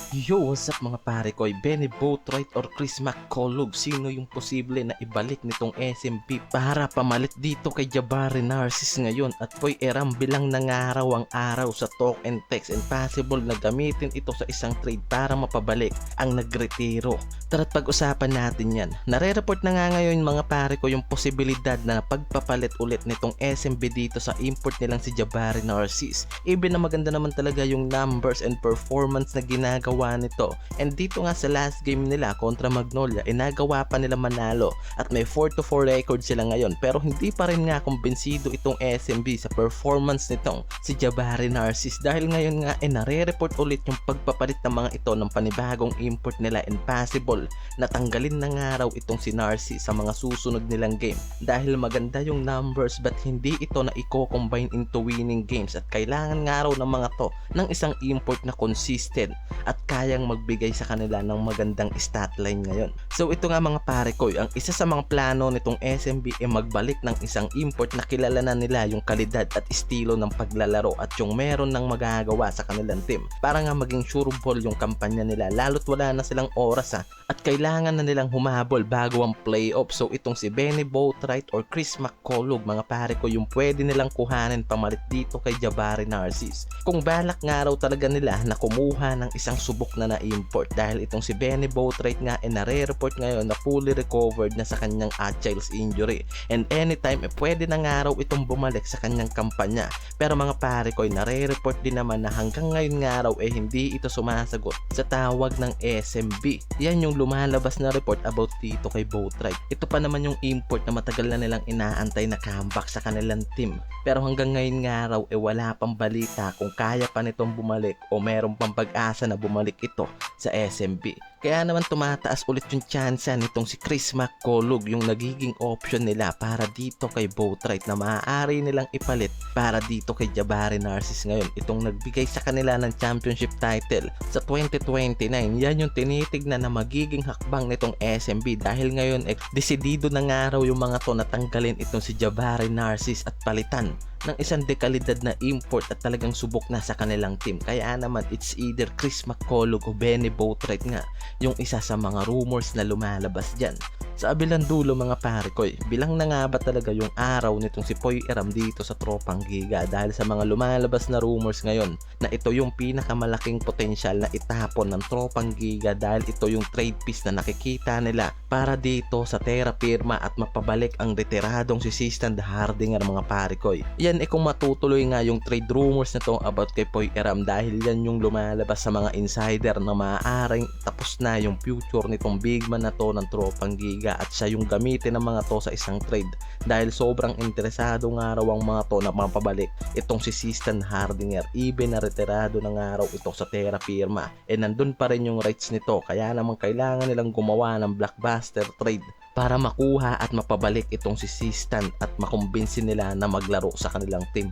Yo, what's up mga pare ko? Benny Boatwright or Chris McCullough? Sino yung posible na ibalik nitong SMB para pamalit dito kay Jabari Narcisse ngayon? At Poy Eram bilang nangaraw ang araw sa talk and text and possible na gamitin ito sa isang trade para mapabalik ang nagretiro. Tara't pag-usapan natin yan. Nare-report na nga ngayon mga pare ko yung posibilidad na pagpapalit ulit nitong SMB dito sa import nilang si Jabari Narcisse. Even na maganda naman talaga yung numbers and performance na ginagawa nito. And dito nga sa last game nila kontra Magnolia, nagawa pa nila manalo at may 4-4 record sila ngayon, pero hindi pa rin nga kumbinsido itong SMB sa performance nitong si Jabari Narcisse dahil ngayon nga nare-report ulit yung pagpapalit ng mga ito ng panibagong import nila and possible na tanggalin na nga raw itong si Narcisse sa mga susunod nilang game dahil maganda yung numbers but hindi ito na i-combine into winning games at kailangan nga raw ng mga to ng isang import na consistent at kayang magbigay sa kanila ng magandang stat line ngayon. So ito nga mga pare ko, ang isa sa mga plano nitong SMB ay magbalik ng isang import na kilala na nila yung kalidad at estilo ng paglalaro at yung meron ng magagawa sa kanilang team para nga maging sureball yung kampanya nila lalo't wala na silang oras at kailangan na nilang humabol bago ang playoff. So itong si Benny Boatwright or Chris McCullough mga pare ko yung pwede nilang kuhanin pamalit dito kay Jabari Narcisse kung balak nga raw talaga nila na kumuha ng isang subok na na-import dahil itong si Benny Boatwright nga nare-report ngayon na fully recovered na sa kanyang Achilles injury and anytime pwede na nga raw itong bumalik sa kanyang kampanya. Pero mga pare ko nare-report din naman na hanggang ngayon nga raw hindi ito sumasagot sa tawag ng SMB. Yan yung lumalabas na report about dito kay Boatwright. Ito pa naman yung import na matagal na nilang inaantay na comeback sa kanilang team pero hanggang ngayon nga raw wala pang balita kung kaya pa nitong bumalik o meron pang pag-asa na bumalik ito sa SMB. Kaya naman tumataas ulit yung tsansa nitong si Chris McCullough yung nagiging option nila para dito kay Boatwright na maaari nilang ipalit para dito kay Jabari Narcisse ngayon. Itong nagbigay sa kanila ng championship title sa 2029. Yan yung tinitignan na magiging hakbang nitong SMB dahil ngayon desidido na nga raw yung mga to na tanggalin itong si Jabari Narcisse at palitan ng isang dekalidad na import at talagang subok na sa kanilang team. Kaya naman it's either Chris McCullough o Benny Boatwright nga yung isa sa mga rumors na lumalabas dyan. Sa abilang dulo mga pare ko, bilang na nga ba talaga yung araw nitong si Poy Eram dito sa Tropang Giga dahil sa mga lumalabas na rumors ngayon na ito yung pinakamalaking potensyal na itapon ng Tropang Giga dahil ito yung trade piece na nakikita nila para dito sa Terra Firma at mapabalik ang retiradong si Sistan Hardinger mga pare ko. Yan kung matutuloy nga yung trade rumors na to about kay Poy Eram dahil yan yung lumalabas sa mga insider na maaaring tapos na yung future nitong big man na to ng Tropang Giga at siya yung gamitin ng mga to sa isang trade dahil sobrang interesado nga raw ang mga to na mapabalik itong si Sistan Hardinger even na retirado na nga raw ito sa Terra Firma nandun pa rin yung rights nito kaya naman kailangan nilang gumawa ng blockbuster trade para makuha at mapabalik itong si Sistan at makumbinsin nila na maglaro sa kanilang team.